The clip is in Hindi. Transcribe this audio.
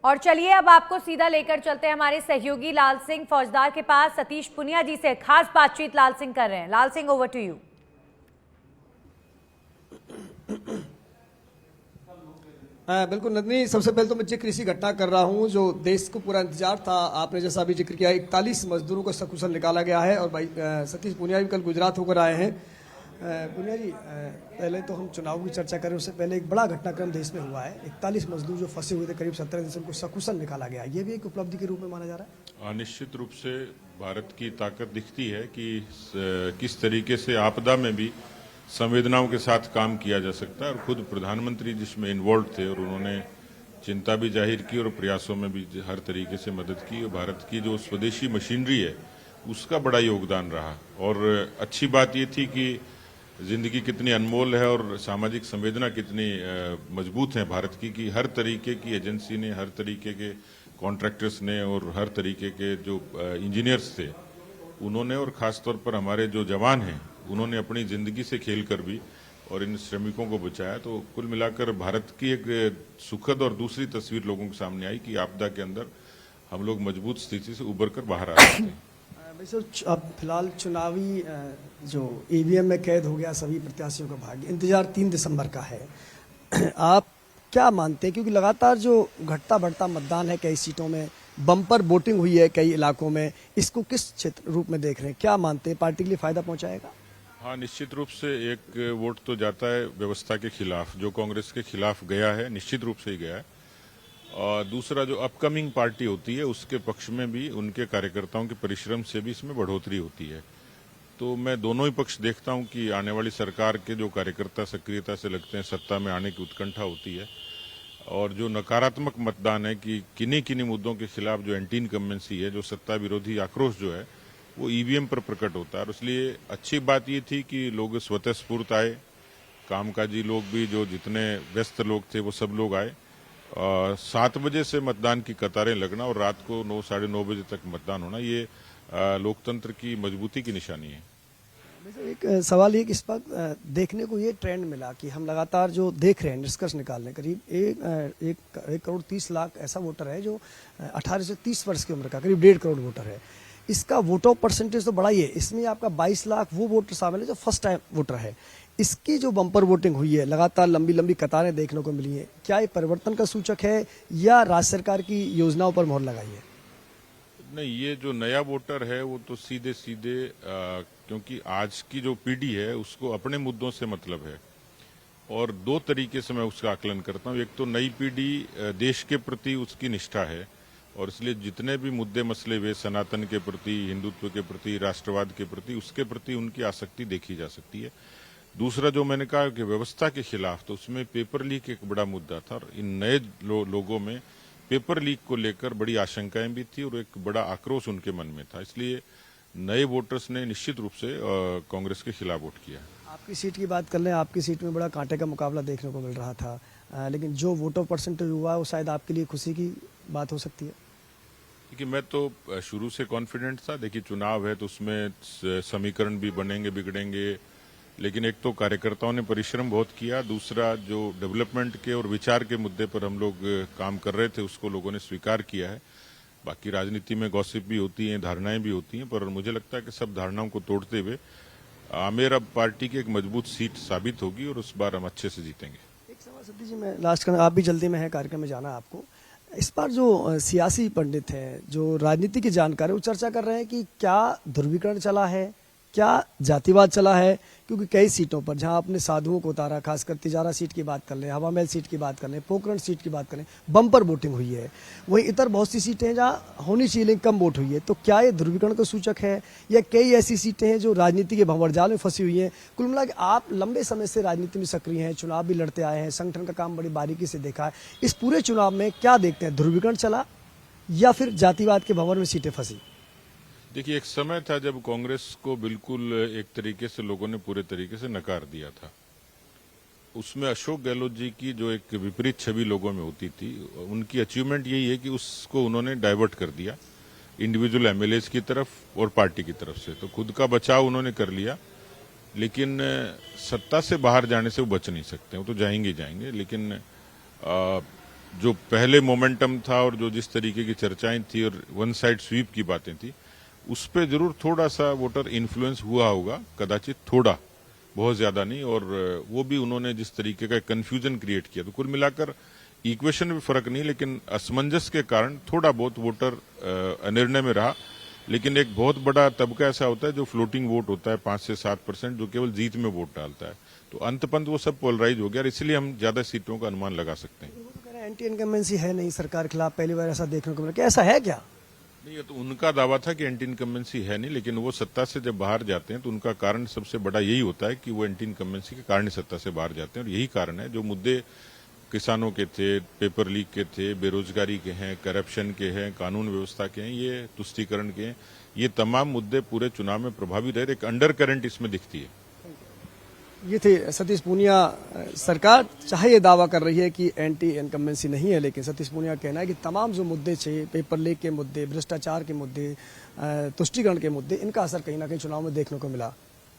और चलिए अब आपको सीधा लेकर चलते हैं हमारे सहयोगी लाल सिंह फौजदार के पास। सतीश पुनिया जी से खास बातचीत लाल सिंह कर रहे हैं। लाल सिंह, ओवर टू यू। बिल्कुल नंदिनी, सबसे पहले तो मैं जिक्र इसी घटना कर रहा हूं जो देश को पूरा इंतजार था। आपने जैसा अभी जिक्र किया, 41 मजदूरों को सकुशल निकाला गया है। और भाई सतीश पुनिया भी कल गुजरात होकर आए हैं। पुनिया जी, पहले तो हम चुनाव की चर्चा करें उससे पहले एक बड़ा घटनाक्रम देश में हुआ है। 41 मजदूर जो फंसे हुए थे करीब 17 दिन से, उनको सकुशल निकाला गया। ये भी एक उपलब्धि के रूप में माना जा रहा है। निश्चित रूप से भारत की ताकत दिखती है कि किस तरीके से आपदा में भी संवेदनाओं के साथ काम किया जा सकता है। और खुद प्रधानमंत्री जिसमें इन्वॉल्व थे और उन्होंने चिंता भी जाहिर की और प्रयासों में भी हर तरीके से मदद की। और भारत की जो स्वदेशी मशीनरी है उसका बड़ा योगदान रहा। और अच्छी बात ये थी कि जिंदगी कितनी अनमोल है और सामाजिक संवेदना कितनी मजबूत है भारत की, कि हर तरीके की एजेंसी ने, हर तरीके के कॉन्ट्रैक्टर्स ने और हर तरीके के जो इंजीनियर्स थे उन्होंने, और ख़ासतौर पर हमारे जो जवान हैं उन्होंने अपनी ज़िंदगी से खेलकर भी और इन श्रमिकों को बचाया। तो कुल मिलाकर भारत की एक सुखद और दूसरी तस्वीर लोगों के सामने आई कि आपदा के अंदर हम लोग मजबूत स्थिति से उबर कर बाहर आ रहे थे। अब फिलहाल चुनावी जो ईवीएम में कैद हो गया सभी प्रत्याशियों का भाग्य, इंतजार 3 दिसंबर का है। आप क्या मानते हैं, क्योंकि लगातार जो घटता बढ़ता मतदान है, कई सीटों में बम्पर वोटिंग हुई है कई इलाकों में, इसको किस क्षेत्र रूप में देख रहे हैं? क्या मानते हैं, पार्टी के लिए फायदा पहुंचाएगा? हाँ, निश्चित रूप से एक वोट तो जाता है व्यवस्था के खिलाफ, जो कांग्रेस के खिलाफ गया है, निश्चित रूप से ही गया है। और दूसरा जो अपकमिंग पार्टी होती है उसके पक्ष में भी उनके कार्यकर्ताओं के परिश्रम से भी इसमें बढ़ोतरी होती है। तो मैं दोनों ही पक्ष देखता हूं कि आने वाली सरकार के जो कार्यकर्ता सक्रियता से लगते हैं, सत्ता में आने की उत्कंठा होती है। और जो नकारात्मक मतदान है कि किन्हीं किन्हीं मुद्दों के खिलाफ जो एंटी इनकम्बेंसी है, जो सत्ता विरोधी आक्रोश जो है, वो ईवीएम पर प्रकट होता है। और इसलिए अच्छी बात ये थी कि लोग स्वतः स्फूर्त आए, कामकाजी लोग भी, जो जितने व्यस्त लोग थे वो सब लोग आए। 7 बजे से मतदान की कतारें लगना और रात को 9 साढ़े 9 बजे तक मतदान होना, ये लोकतंत्र की मजबूती की निशानी है। एक सवाल ये कि इस वक्त देखने को ये ट्रेंड मिला कि हम लगातार जो देख रहे हैं, निष्कर्ष निकाल रहे हैं, करीब 1 करोड़ 30 लाख ऐसा वोटर है जो 18 से 30 वर्ष की उम्र का, करीब 1.5 करोड़ वोटर है। इसका वोट ऑफ परसेंटेज तो बड़ा ही है। इसमें आपका 22 लाख वो वोटर शामिल है जो फर्स्ट टाइम वोटर है। इसकी जो बम्पर वोटिंग हुई है, लगातार लंबी लंबी कतारें देखने को मिली है, क्या ये परिवर्तन का सूचक है या राज्य सरकार की योजनाओं पर मोहर लगाई है? नहीं, ये जो नया वोटर है वो तो सीधे सीधे क्योंकि आज की जो पीढ़ी है उसको अपने मुद्दों से मतलब है। और 2 तरीके से मैं उसका आकलन करता हूँ। एक तो नई पीढ़ी देश के प्रति उसकी निष्ठा है और इसलिए जितने भी मुद्दे मसले वे सनातन के प्रति, हिंदुत्व के प्रति, राष्ट्रवाद के प्रति, उसके प्रति उनकी आसक्ति देखी जा सकती है। दूसरा जो मैंने कहा कि व्यवस्था के खिलाफ, तो उसमें पेपर लीक एक बड़ा मुद्दा था। और इन नए लोगों में पेपर लीक को लेकर बड़ी आशंकाएं भी थी और एक बड़ा आक्रोश उनके मन में था। इसलिए नए वोटर्स ने निश्चित रूप से कांग्रेस के खिलाफ वोट किया। आपकी सीट की बात कर लें, आपकी सीट में बड़ा कांटे का मुकाबला देखने को मिल रहा था, लेकिन जो वोट ऑफ परसेंटेज हुआ वो शायद आपके लिए खुशी की बात हो सकती है। देखिए, मैं तो शुरू से कॉन्फिडेंट था। देखिए, चुनाव है तो उसमें समीकरण भी बनेंगे, बिगड़ेंगे, लेकिन एक तो कार्यकर्ताओं ने परिश्रम बहुत किया, दूसरा जो डेवलपमेंट के और विचार के मुद्दे पर हम लोग काम कर रहे थे उसको लोगों ने स्वीकार किया है। बाकी राजनीति में गॉसिप भी होती हैं, धारणाएं भी होती हैं, पर मुझे लगता है कि सब धारणाओं को तोड़ते हुए आमेर अब पार्टी की एक मजबूत सीट साबित होगी और उस बार हम अच्छे से जीतेंगे। एक सवाल सतीश जी, मैं लास्ट करना, आप भी जल्दी में है, कार्यक्रम में जाना आपको। इस बार जो सियासी पंडित हैं, जो राजनीति के जानकार है, वो चर्चा कर रहे हैं कि क्या ध्रुवीकरण चला है, क्या जातिवाद चला है, क्योंकि कई सीटों पर जहां आपने साधुओं को उतारा, खासकर तिजारा सीट की बात कर लें, हवा महल सीट की बात कर लें, पोखरण सीट की बात करें, बम्पर वोटिंग हुई है। वहीं इतर बहुत सी सीटें हैं जहां होनी चाहिए लेकिन कम वोट हुई है। तो क्या ये ध्रुवीकरण का सूचक है या कई ऐसी सीटें हैं जो राजनीति के भंवरजाल में फंसी हुई हैं? कुल मिला के आप लंबे समय से राजनीति में सक्रिय हैं, चुनाव भी लड़ते आए हैं, संगठन का काम बड़ी बारीकी से देखा है। इस पूरे चुनाव में क्या देखते हैं, ध्रुवीकरण चला या फिर जातिवाद के भंवर में सीटें फंसी? देखिए, एक समय था जब कांग्रेस को बिल्कुल एक तरीके से लोगों ने पूरे तरीके से नकार दिया था। उसमें अशोक गहलोत जी की जो एक विपरीत छवि लोगों में होती थी, उनकी अचीवमेंट यही है कि उसको उन्होंने डाइवर्ट कर दिया इंडिविजुअल एमएलएज की तरफ और पार्टी की तरफ से। तो खुद का बचाव उन्होंने कर लिया, लेकिन सत्ता से बाहर जाने से वो बच नहीं सकते, वो तो जाएंगे ही जाएंगे। लेकिन जो पहले मोमेंटम था और जो जिस तरीके की चर्चाएं थी और वन साइड स्वीप की बातें थी, उस पर जरूर थोड़ा सा वोटर इन्फ्लुएंस हुआ होगा, कदाचित थोड़ा, बहुत ज्यादा नहीं। और वो भी उन्होंने जिस तरीके का कंफ्यूजन क्रिएट किया, तो कुल मिलाकर इक्वेशन में फर्क नहीं, लेकिन असमंजस के कारण थोड़ा बहुत वोटर अनिर्णय में रहा। लेकिन एक बहुत बड़ा तबका ऐसा होता है जो फ्लोटिंग वोट होता है 5 से 7%, जो केवल जीत में वोट डालता है। तो अंतपंत वो सब पोलराइज हो गया और इसलिए हम ज्यादा सीटों का अनुमान लगा सकते हैं। वो तो कह रहे हैं एंटी इनकम्बेंसी है नहीं सरकार के खिलाफ, पहली बार ऐसा देखने को मिला, क्या ऐसा है क्या? नहीं, ये तो उनका दावा था कि एंटी इनकम्बेंसी है नहीं, लेकिन वो सत्ता से जब बाहर जाते हैं तो उनका कारण सबसे बड़ा यही होता है कि वो एंटी इनकम्बेंसी के कारण ही सत्ता से बाहर जाते हैं। और यही कारण है, जो मुद्दे किसानों के थे, पेपर लीक के थे, बेरोजगारी के हैं, करप्शन के हैं, कानून व्यवस्था के हैं, ये तुष्टीकरण के हैं, ये तमाम मुद्दे पूरे चुनाव में प्रभावी रहे। एक अंडर करंट इसमें दिखती है। ये थे सतीश पूनिया। सरकार चाहे ये दावा कर रही है कि एंटी इनकम्बेंसी नहीं है, लेकिन सतीश पूनिया का कहना है कि तमाम जो मुद्दे थे, पेपर लीक के मुद्दे, भ्रष्टाचार के मुद्दे, तुष्टीकरण के मुद्दे, इनका असर कहीं ना कहीं चुनाव में देखने को मिला।